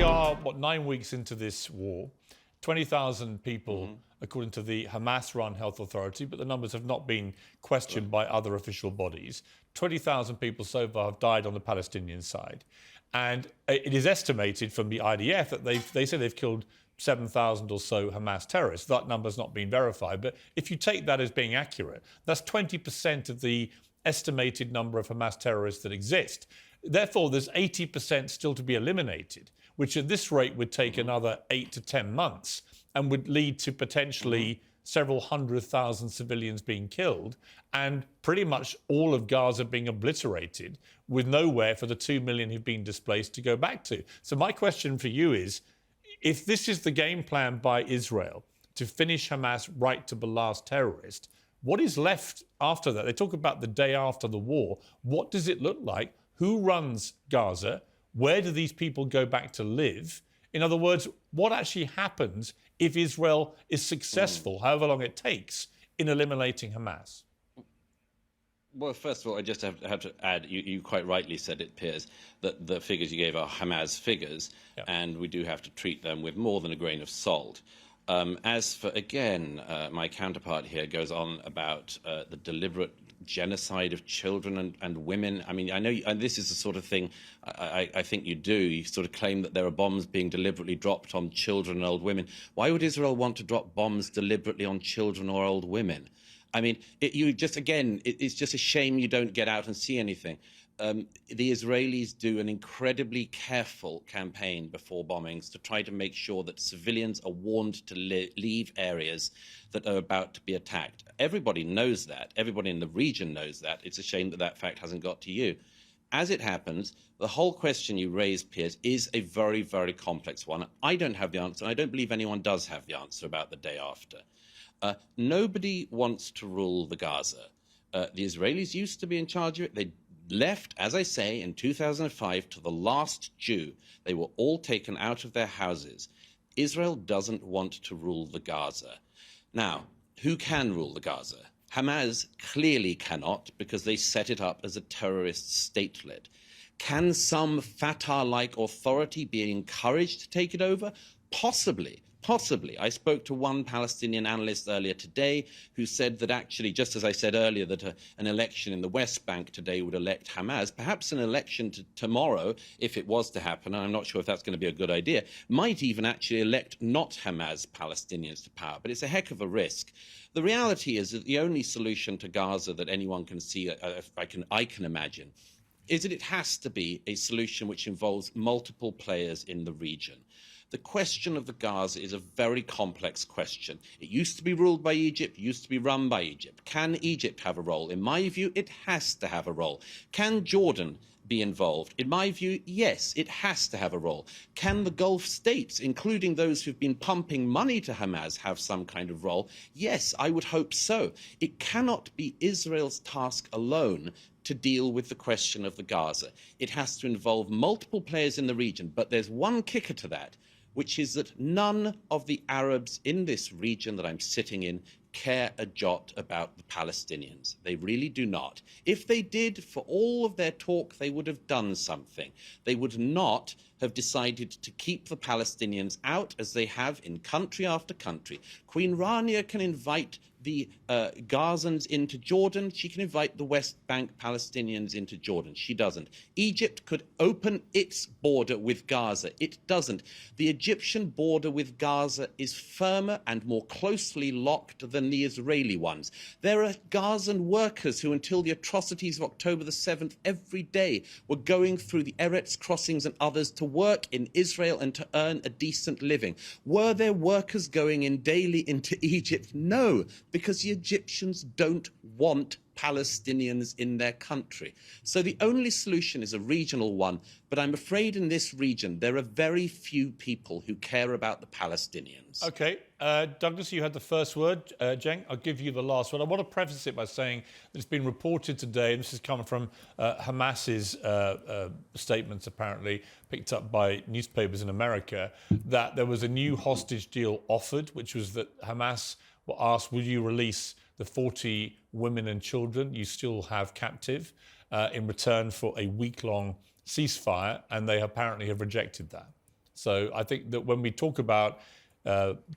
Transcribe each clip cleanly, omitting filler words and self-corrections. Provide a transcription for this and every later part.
are, 9 weeks into this war. 20,000 people, according to the Hamas-run health authority, but the numbers have not been questioned by other official bodies. 20,000 people so far have died on the Palestinian side. And it is estimated from the IDF that they say they've killed 7,000 or so Hamas terrorists. That number's not been verified. But if you take that as being accurate, that's 20% of the estimated number of Hamas terrorists that exist. Therefore, there's 80% still to be eliminated, which at this rate would take another 8 to 10 months and would lead to potentially several 100,000 civilians being killed and pretty much all of Gaza being obliterated with nowhere for the 2 million who've been displaced to go back to. So my question for you is, if this is the game plan by Israel to finish Hamas right to the last terrorist, what is left after that? They talk about the day after the war. What does it look like? Who runs Gaza? Where do these people go back to live? In other words, what actually happens if Israel is successful, however long it takes, in eliminating Hamas? Well, first of all, I just have to add, you quite rightly said it, Piers, that the figures you gave are Hamas figures, and we do have to treat them with more than a grain of salt. As for, again, my counterpart here goes on about the deliberate genocide of children and women. I mean, I know, and this is the sort of thing I think you do. You sort of claim that there are bombs being deliberately dropped on children and old women. Why would Israel want to drop bombs deliberately on children or old women? I mean, it's just a shame you don't get out and see anything. The Israelis do an incredibly careful campaign before bombings to try to make sure that civilians are warned to leave areas that are about to be attacked. Everybody knows that. Everybody in the region knows that. It's a shame that that fact hasn't got to you. As it happens, the whole question you raised, Piers, is a very, very complex one. I don't have the answer, and I don't believe anyone does have the answer about the day after. Nobody wants to rule the Gaza. The Israelis used to be in charge of it. They left, as I say, in 2005 to the last Jew. They were all taken out of their houses. Israel doesn't want to rule the Gaza. Now, who can rule the Gaza? Hamas clearly cannot, because they set it up as a terrorist statelet. Can some Fatah-like authority be encouraged to take it over? Possibly. Possibly. I spoke to one Palestinian analyst earlier today who said that actually, just as I said earlier, that an election in the West Bank today would elect Hamas, perhaps an election tomorrow, if it was to happen, and I'm not sure if that's going to be a good idea, might even actually elect not Hamas Palestinians to power. But it's a heck of a risk. The reality is that the only solution to Gaza that anyone can see, I can imagine, is that it has to be a solution which involves multiple players in the region. The question of the Gaza is a very complex question. It used to be ruled by Egypt, used to be run by Egypt. Can Egypt have a role? In my view, it has to have a role. Can Jordan be involved? In my view, yes, it has to have a role. Can the Gulf states, including those who've been pumping money to Hamas, have some kind of role? Yes, I would hope so. It cannot be Israel's task alone to deal with the question of the Gaza. It has to involve multiple players in the region, but there's one kicker to that, which is that none of the Arabs in this region that I'm sitting in care a jot about the Palestinians. They really do not. If they did, for all of their talk, they would have done something. They would not have decided to keep the Palestinians out, as they have in country after country. Queen Rania can invite the Gazans into Jordan. She can invite the West Bank Palestinians into Jordan. She doesn't. Egypt could open its border with Gaza. It doesn't. The Egyptian border with Gaza is firmer and more closely locked than the Israeli ones. There are Gazan workers who, until the atrocities of October the 7th, every day were going through the Eretz crossings and others to work in Israel and to earn a decent living. Were there workers going in daily into Egypt? No, because the Egyptians don't want Palestinians in their country. So the only solution is a regional one, but I'm afraid in this region there are very few people who care about the Palestinians. OK. Douglas, you had the first word. Cenk, I'll give you the last word. I want to preface it by saying that it's been reported today, and this is coming from Hamas's statements, apparently, picked up by newspapers in America, that there was a new hostage deal offered, which was that Hamas were asked, will you release the 40 women and children you still have captive in return for a week-long ceasefire, and they apparently have rejected that. So I think that when we talk about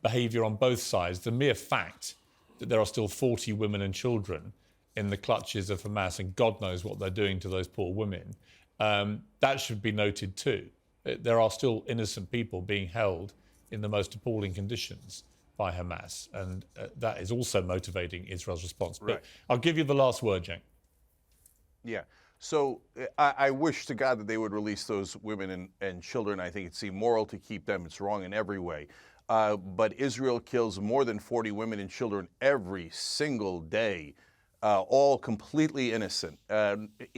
behaviour on both sides, the mere fact that there are still 40 women and children in the clutches of Hamas, and God knows what they're doing to those poor women, that should be noted too. There are still innocent people being held in the most appalling conditions by Hamas, and that is also motivating Israel's response. But I'll give you the last word, Cenk. Yeah. So I wish to God that they would release those women and children. I think it's immoral to keep them. It's wrong in every way. But Israel kills more than 40 women and children every single day, all completely innocent.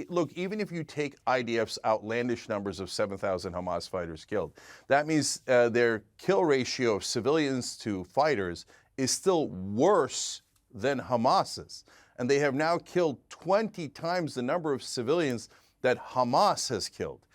Look, even if you take IDF's outlandish numbers of 7,000 Hamas fighters killed, that means their kill ratio of civilians to fighters is still worse than Hamas's. And they have now killed 20 times the number of civilians that Hamas has killed.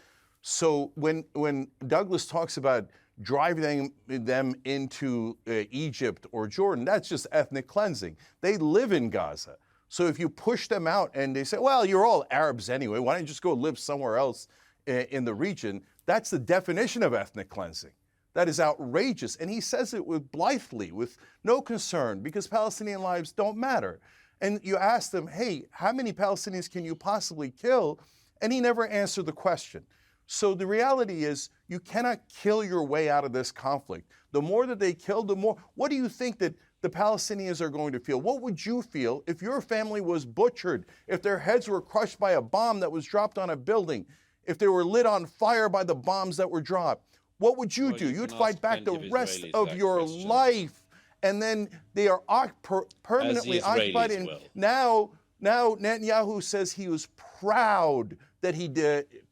So when Douglas talks about driving them into Egypt or Jordan, that's just ethnic cleansing. They live in Gaza. So if you push them out and they say, well, you're all Arabs anyway, why don't you just go live somewhere else in the region? That's the definition of ethnic cleansing. That is outrageous. And he says it with blithely, with no concern, because Palestinian lives don't matter. And you ask them, hey, how many Palestinians can you possibly kill? And he never answered the question. So the reality is you cannot kill your way out of this conflict. The more that they kill, the more, what do you think that the Palestinians are going to feel? What would you feel if your family was butchered, if their heads were crushed by a bomb that was dropped on a building, if they were lit on fire by the bombs that were dropped? What would you do? You'd fight back the rest of your life. And then they are permanently occupied. And now Netanyahu says he was proud that he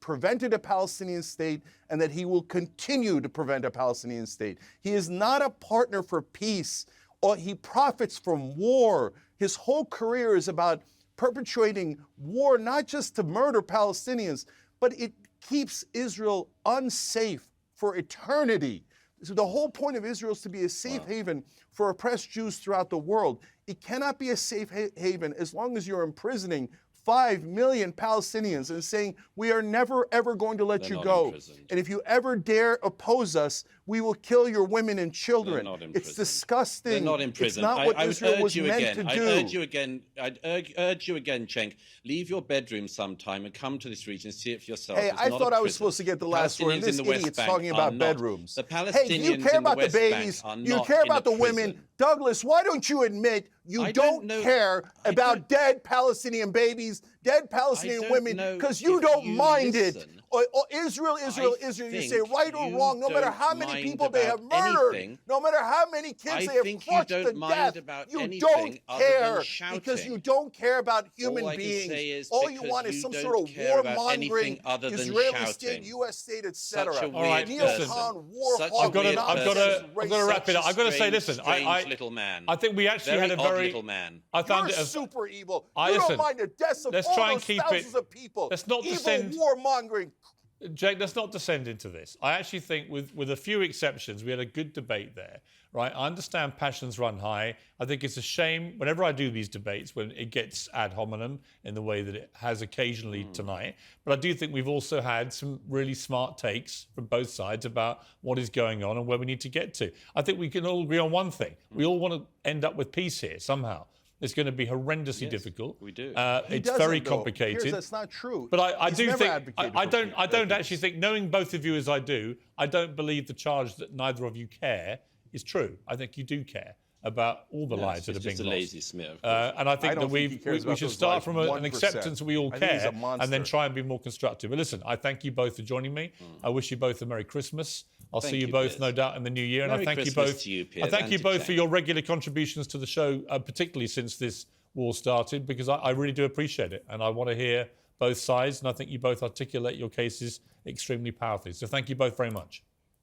prevented a Palestinian state and that he will continue to prevent a Palestinian state. He is not a partner for peace. Or he profits from war. His whole career is about perpetuating war, not just to murder Palestinians, but it keeps Israel unsafe for eternity. So the whole point of Israel is to be a safe haven for oppressed Jews throughout the world. It cannot be a safe haven as long as you're imprisoning 5 million Palestinians and saying, we are never, ever going to let you go. Imprisoned. And if you ever dare oppose us, we will kill your women and children. It's disgusting. They're not imprisoned. It's not what Israel was meant to do. I'd urge you again, Cenk, leave your bedroom sometime and come to this region and see it for yourself. Hey, I thought I was supposed to get the last word. This idiot's talking about bedrooms. Hey, do you care about the babies? You care about the women? Douglas, why don't you admit you don't care about dead Palestinian babies, dead Palestinian women, because you don't mind it? Israel, you say right or wrong, no matter how many people they have murdered, no matter how many kids they have crushed to death, you don't care because you don't care about human beings. All you want is some sort of warmongering Israeli state, U.S. state, etc. All right, listen. I've got to wrap it up. I've got to say, listen, little man. I think we actually had a very little man. I found You're it super evil. You don't mind the deaths of all those thousands of people. Let's not evil descend. Warmongering. Jake, let's not descend into this. I actually think, with a few exceptions, we had a good debate there, right? I understand passions run high. I think it's a shame whenever I do these debates when it gets ad hominem in the way that it has occasionally tonight. But I do think we've also had some really smart takes from both sides about what is going on and where we need to get to. I think we can all agree on one thing. We all want to end up with peace here somehow. It's going to be horrendously difficult. We do. It's very complicated. Piers, that's not true. But I do think I don't actually think, knowing both of you as I do, I don't believe the charge that neither of you care is true. I think you do care about all the lives that are being lost. It's just a lazy smear. And I think that we should start from an acceptance that we all care and then try and be more constructive. But listen, I thank you both for joining me. I wish you both a Merry Christmas. I'll see you both, no doubt, in the new year. And I thank you both. I thank you both for your regular contributions to the show, particularly since this war started, because I really do appreciate it. And I want to hear both sides. And I think you both articulate your cases extremely powerfully. So thank you both very much.